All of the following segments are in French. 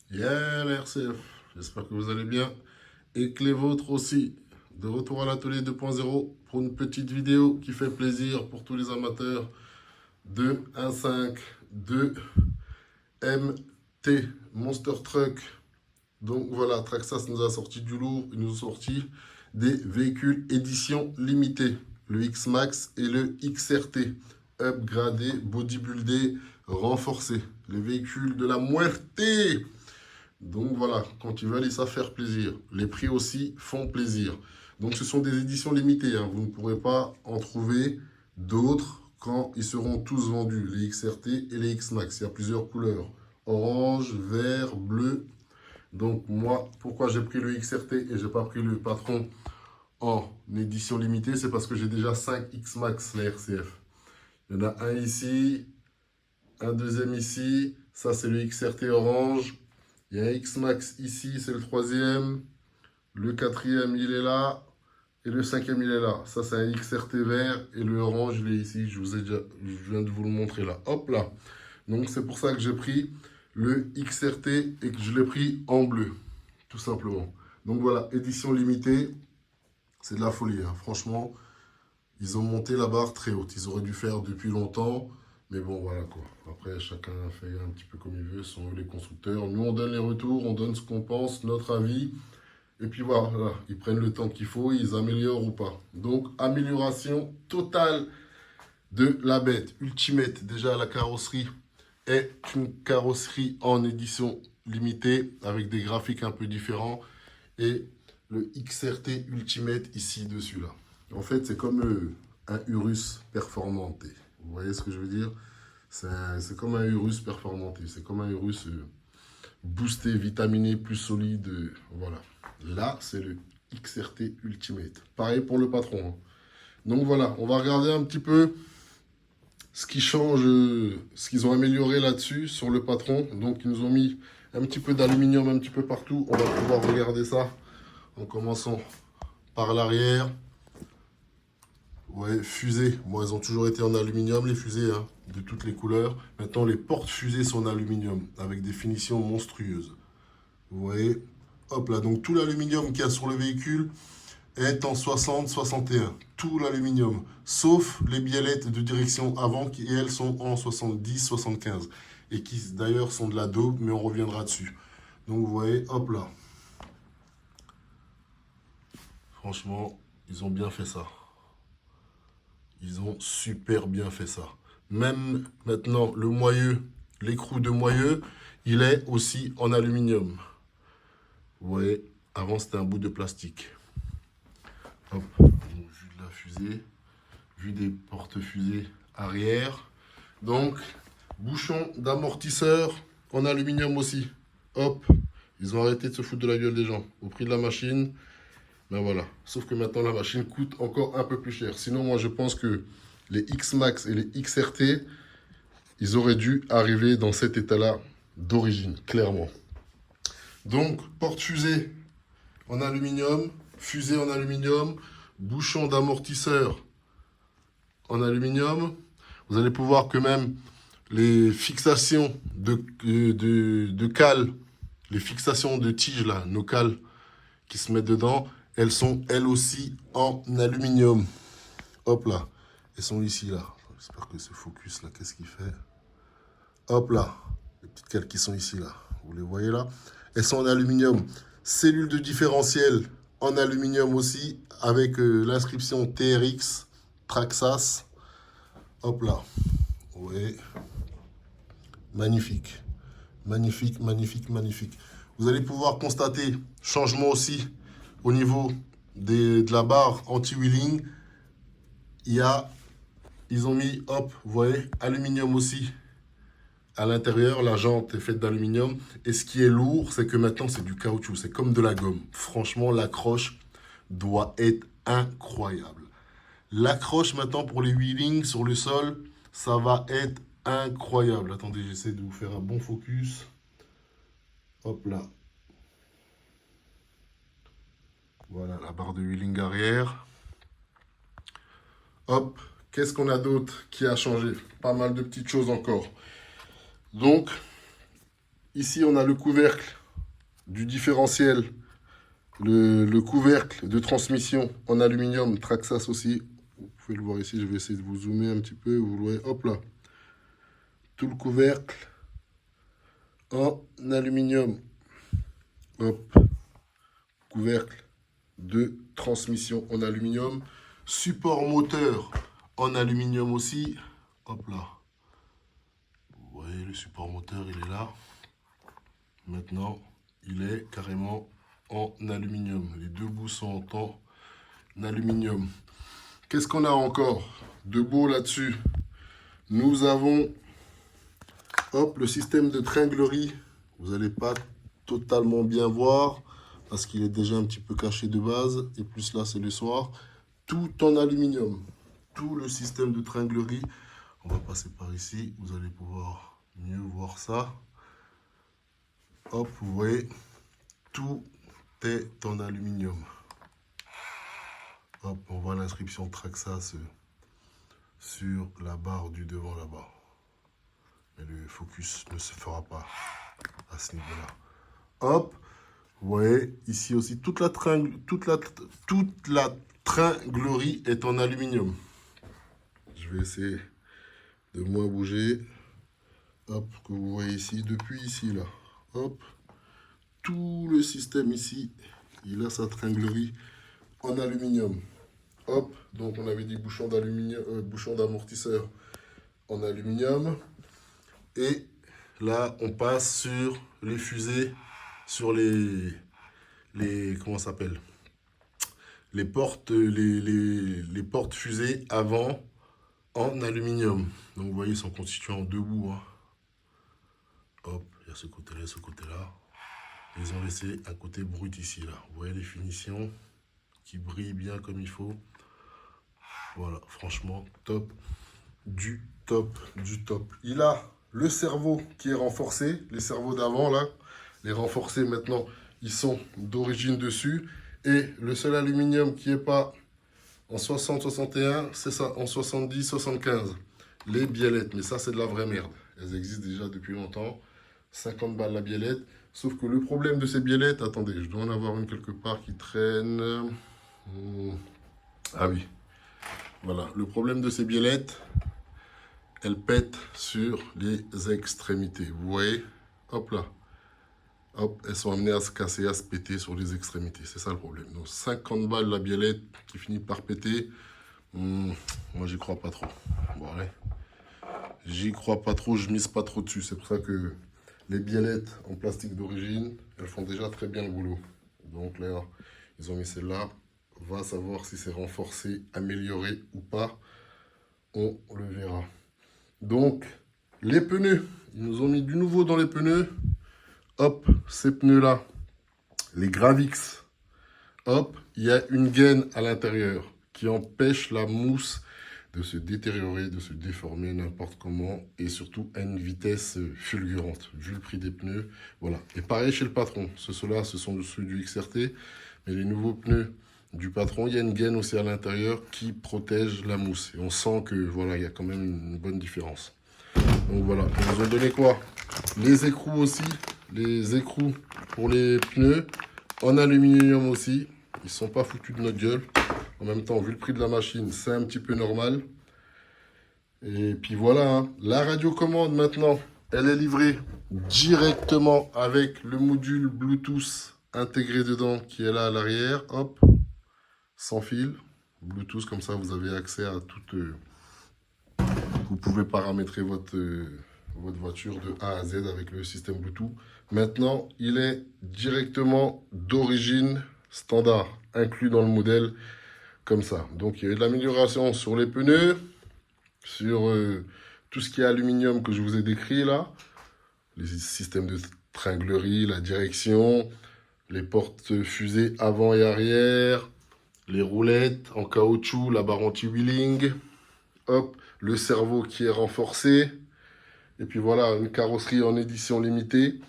Yeah, la RCF. J'espère que vous allez bien et que les vôtres aussi. De retour à l'atelier 2.0 pour une petite vidéo qui fait plaisir pour tous les amateurs de 1.5 de MT Monster Truck. Donc voilà, Traxas nous a sorti du lourd, il nous a sorti des véhicules édition limitée, le X-Max et le XRT, upgradé, bodybuildé, renforcé, les véhicules de la muerte. Donc voilà, quand ils veulent, ils savent faire plaisir. Les prix aussi font plaisir. Donc ce sont des éditions limitées, hein. Vous ne pourrez pas en trouver d'autres quand ils seront tous vendus, les XRT et les X-Max. Il y a plusieurs couleurs, orange, vert, bleu. Donc moi, pourquoi j'ai pris le XRT et j'ai pas pris le patron en édition limitée, c'est parce que j'ai déjà 5 X-Max, la RCF. Il y en a un ici, un deuxième ici, ça c'est le XRT orange. Il y a un X-Max ici, c'est le troisième. Le quatrième, il est là. Et le cinquième, il est là. Ça, c'est un XRT vert. Et le orange, il est ici. Je viens de vous le montrer là. Hop là. Donc, c'est pour ça que j'ai pris le XRT et que je l'ai pris en bleu. Tout simplement. Donc, voilà. Édition limitée. C'est de la folie, hein. Franchement, ils ont monté la barre très haute. Ils auraient dû faire depuis longtemps. Mais bon, voilà quoi. Après, chacun fait un petit peu comme il veut. Ce sont eux les constructeurs. Nous, on donne les retours. On donne ce qu'on pense, notre avis. Et puis voilà, ils prennent le temps qu'il faut, ils améliorent ou pas. Donc, amélioration totale de la bête. Ultimate, déjà la carrosserie est une carrosserie en édition limitée avec des graphiques un peu différents. Et le XRT Ultimate ici dessus là. En fait, c'est comme un Urus performanté. Vous voyez ce que je veux dire? C'est comme un Urus performanté. C'est comme un Urus boosté, vitaminé, plus solide. Voilà. Là, c'est le XRT Ultimate. Pareil pour le patron, hein. Donc voilà, on va regarder un petit peu ce qui change, ce qu'ils ont amélioré là-dessus sur le patron. Donc ils nous ont mis un petit peu d'aluminium un petit peu partout. On va pouvoir regarder ça en commençant par l'arrière. Ouais, fusées. Bon, elles ont toujours été en aluminium, les fusées, hein, de toutes les couleurs. Maintenant, les portes fusées sont en aluminium avec des finitions monstrueuses. Vous voyez? Hop là, donc tout l'aluminium qu'il y a sur le véhicule est en 60-61. Tout l'aluminium, sauf les biellettes de direction avant qui, elles, sont en 70-75. Et qui, d'ailleurs, sont de la daube, mais on reviendra dessus. Donc, vous voyez, hop là. Franchement, ils ont bien fait ça. Ils ont super bien fait ça. Même maintenant, le moyeu, l'écrou de moyeu, il est aussi en aluminium. Vous voyez, avant c'était un bout de plastique. Hop, donc, vue de la fusée, vue des porte-fusées arrière. Donc, bouchon d'amortisseur en aluminium aussi. Hop, ils ont arrêté de se foutre de la gueule des gens. Au prix de la machine, ben voilà. Sauf que maintenant la machine coûte encore un peu plus cher. Sinon, moi je pense que les X-Max et les XRT, ils auraient dû arriver dans cet état-là d'origine, clairement. Donc, porte-fusée en aluminium, fusée en aluminium, bouchon d'amortisseur en aluminium. Vous allez pouvoir que même les fixations de cales, les fixations de tiges là, nos cales qui se mettent dedans, elles sont elles aussi en aluminium. Hop là, elles sont ici là. J'espère que c'est focus là, qu'est-ce qu'il fait? Hop là, les petites cales qui sont ici là, vous les voyez là? Elles sont en aluminium. Cellule de différentiel en aluminium aussi, avec l'inscription TRX, Traxas. Hop là, ouais, magnifique. Magnifique, magnifique, magnifique. Vous allez pouvoir constater changement aussi au niveau de la barre anti-wheeling. Ils ont mis, hop, vous voyez, aluminium aussi à l'intérieur. La jante est faite d'aluminium. Et ce qui est lourd, c'est que maintenant, c'est du caoutchouc. C'est comme de la gomme. Franchement, l'accroche doit être incroyable. L'accroche maintenant pour les wheelings sur le sol, ça va être incroyable. Attendez, j'essaie de vous faire un bon focus. Hop là. Voilà la barre de wheeling arrière. Hop, qu'est-ce qu'on a d'autre qui a changé? Pas mal de petites choses encore. Donc, Ici, on a le couvercle du différentiel, le couvercle de transmission en aluminium, Traxxas aussi. Vous pouvez le voir ici, je vais essayer de vous zoomer un petit peu. Vous le voyez, hop là. Tout le couvercle en aluminium. Hop. Couvercle de transmission en aluminium. Support moteur en aluminium aussi. Hop là. Vous voyez, le support moteur, il est là. Maintenant, il est carrément en aluminium. Les deux bouts sont en aluminium. Qu'est-ce qu'on a encore de beau là-dessus? Nous avons hop, le système de tringlerie. Vous n'allez pas totalement bien voir parce qu'il est déjà un petit peu caché de base. Et plus là, c'est le soir. Tout en aluminium. Tout le système de tringlerie. On va passer par ici. Vous allez pouvoir mieux voir ça. Hop, vous voyez, tout est en aluminium. Hop, on voit l'inscription Traxxas sur la barre du devant là-bas. Mais le focus ne se fera pas à ce niveau-là. Hop, vous voyez, ici aussi, toute la tringlerie est en aluminium. Je vais essayer de moins bouger. Hop, que vous voyez ici, depuis ici, là. Hop, tout le système ici, il a sa tringlerie en aluminium. Hop, donc on avait dit bouchon d'aluminium, bouchon d'amortisseur en aluminium. Et là, on passe sur les fusées, sur les comment ça s'appelle, les portes fusées avant en aluminium. Donc vous voyez, ils sont constitués en deux bouts. Hein. Hop, il y a ce côté-là et ce côté-là. Ils ont laissé un côté brut ici, là. Vous voyez les finitions qui brillent bien comme il faut. Voilà, franchement, top, du top, du top. Il a le cerveau qui est renforcé, les cerveaux d'avant, là, les renforcés maintenant, ils sont d'origine dessus. Et le seul aluminium qui n'est pas en 60-61, c'est ça, en 70-75. Les biellettes, mais ça, c'est de la vraie merde. Elles existent déjà depuis longtemps. 50 balles la biellette. Sauf que le problème de ces biellettes, attendez, je dois en avoir une quelque part qui traîne. Ah oui. Voilà, le problème de ces biellettes, elles pètent sur les extrémités. Vous voyez? Hop là. Hop, elles sont amenées à se casser, à se péter sur les extrémités. C'est ça le problème. Donc 50 balles la biellette qui finit par péter. Moi, j'y crois pas trop. Bon, allez. J'y crois pas trop, je mise pas trop dessus. C'est pour ça que les biellettes en plastique d'origine, elles font déjà très bien le boulot. Donc là, ils ont mis celle-là. Va savoir si c'est renforcé, amélioré ou pas. On le verra. Donc, les pneus. Ils nous ont mis du nouveau dans les pneus. Hop, ces pneus-là. Les Gravix. Hop, il y a une gaine à l'intérieur qui empêche la mousse de se détériorer, de se déformer n'importe comment et surtout à une vitesse fulgurante, vu le prix des pneus. Voilà. Et pareil chez le Patron. Ceux-là, ce sont ceux du XRT, mais les nouveaux pneus du Patron, il y a une gaine aussi à l'intérieur qui protège la mousse. Et on sent que voilà, il y a quand même une bonne différence. Donc voilà, ils nous ont donné quoi? Les écrous aussi, les écrous pour les pneus en aluminium aussi. Ils sont pas foutus de notre gueule. En même temps, vu le prix de la machine, c'est un petit peu normal. Et puis voilà, hein. La radiocommande maintenant, elle est livrée directement avec le module Bluetooth intégré dedans qui est là à l'arrière. Hop, sans fil. Bluetooth, comme ça, vous avez accès à toute... vous pouvez paramétrer votre voiture de A à Z avec le système Bluetooth. Maintenant, il est directement d'origine standard, inclus dans le modèle. Comme ça. Donc, il y a eu de l'amélioration sur les pneus, sur tout ce qui est aluminium que je vous ai décrit là, les systèmes de tringlerie, la direction, les portes fusées avant et arrière, les roulettes en caoutchouc, la barre anti-wheeling, hop, le cerveau qui est renforcé, et puis voilà, une carrosserie en édition limitée,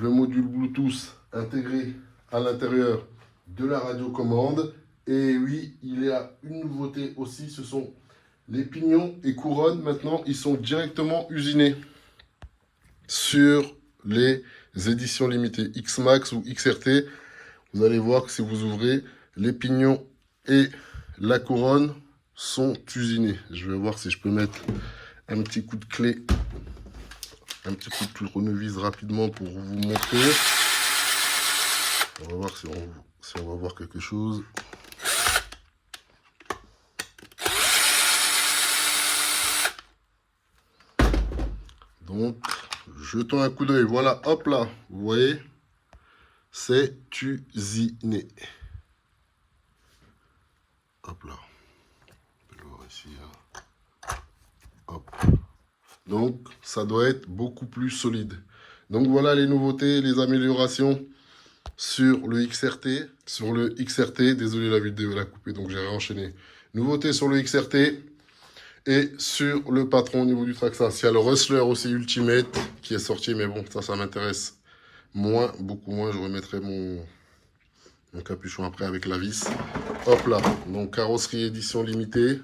le module Bluetooth intégré à l'intérieur de la radiocommande. Et oui, il y a une nouveauté aussi, ce sont les pignons et couronnes. Maintenant, ils sont directement usinés sur les éditions limitées X-Max ou XRT. Vous allez voir que si vous ouvrez, les pignons et la couronne sont usinés. Je vais voir si je peux mettre un petit coup de clé, un petit coup de tournevis rapidement pour vous montrer. On va voir si on va voir quelque chose. Donc, jetons un coup d'œil. Voilà, hop là, vous voyez, c'est usiné. Hop là. On peut le voir ici. Hein. Hop. Donc, ça doit être beaucoup plus solide. Donc, voilà les nouveautés, les améliorations sur le XRT. Sur le XRT, désolé, la vidéo elle a coupé, donc j'ai réenchaîné. Nouveauté sur le XRT. Et sur le patron au niveau du Traxxas, il y a le Rustler aussi Ultimate qui est sorti, mais bon, ça m'intéresse moins, beaucoup moins. Je remettrai mon capuchon après avec la vis. Hop là, donc carrosserie édition limitée.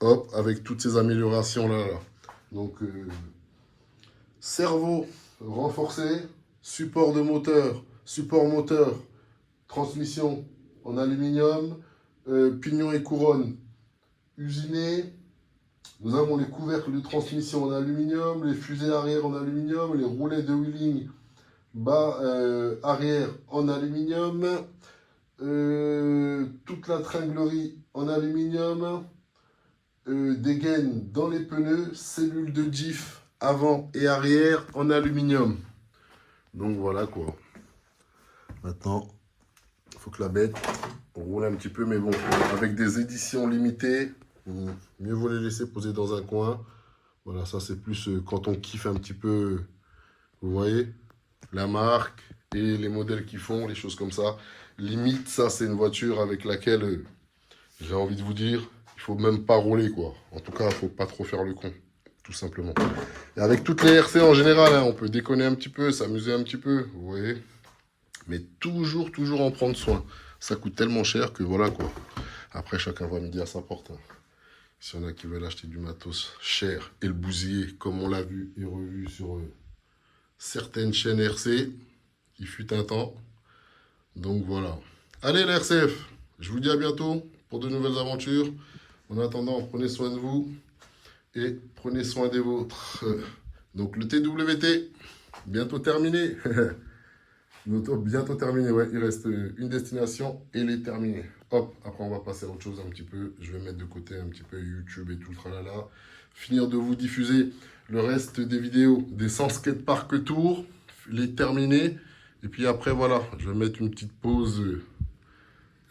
Hop, avec toutes ces améliorations là. Donc, cerveau renforcé, support moteur, transmission en aluminium, pignon et couronne usinés. Nous avons les couvercles de transmission en aluminium, les fusées arrière en aluminium, les roulets de wheeling bas arrière en aluminium, toute la tringlerie en aluminium, des gaines dans les pneus, cellules de diff avant et arrière en aluminium. Donc voilà quoi. Maintenant, il faut que la bête roule un petit peu, mais bon, avec des éditions limitées. Mieux vaut les laisser poser dans un coin. Voilà, ça c'est plus quand on kiffe un petit peu, vous voyez, la marque et les modèles qu'ils font, les choses comme ça. Limite, ça c'est une voiture avec laquelle, j'ai envie de vous dire, il faut même pas rouler quoi. En tout cas, il faut pas trop faire le con, tout simplement. Et avec toutes les RC en général, hein, on peut déconner un petit peu, s'amuser un petit peu, vous voyez. Mais toujours en prendre soin. Ça coûte tellement cher que voilà quoi. Après, chacun va midi à sa porte. Hein. S'il y en a qui veulent acheter du matos cher et le bousiller, comme on l'a vu et revu sur certaines chaînes RC, il fut un temps. Donc voilà. Allez la RCF, je vous dis à bientôt pour de nouvelles aventures. En attendant, prenez soin de vous et prenez soin des vôtres. Donc le TWT, bientôt terminé. Bientôt terminé, ouais, il reste une destination et il est terminé. Hop, après on va passer à autre chose un petit peu. Je vais mettre de côté un petit peu YouTube et tout, tralala. Finir de vous diffuser le reste des vidéos des 100 skatepark tours, les terminer. Et puis après, voilà, je vais mettre une petite pause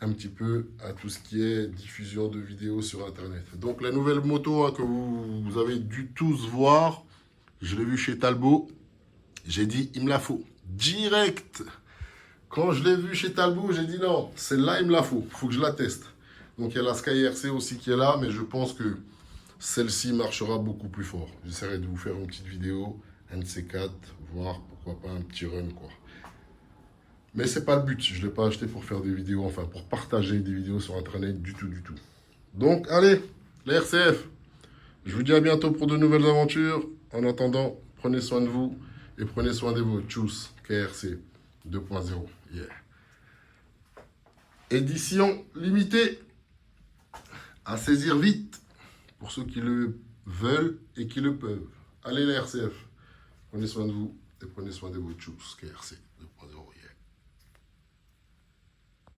un petit peu à tout ce qui est diffusion de vidéos sur Internet. Donc la nouvelle moto hein, que vous avez dû tous voir, je l'ai vu chez Talbot. J'ai dit, il me la faut. Direct. Quand je l'ai vu chez Talbot, j'ai dit non, celle-là, il me la faut. Il faut que je la teste. Donc, il y a la Sky RC aussi qui est là, mais je pense que celle-ci marchera beaucoup plus fort. J'essaierai de vous faire une petite vidéo, un de ces quatre, voir pourquoi pas un petit run, quoi. Mais c'est pas le but. Je ne l'ai pas acheté pour faire des vidéos, enfin, pour partager des vidéos sur Internet du tout. Donc, allez, les RCF. Je vous dis à bientôt pour de nouvelles aventures. En attendant, prenez soin de vous et prenez soin de vos Tchuss KRC 2.0. Yeah. Édition limitée. À saisir vite pour ceux qui le veulent et qui le peuvent. Allez les RCF. Prenez soin de vous et prenez soin de vos Tchuss KRC 2.0. Yeah.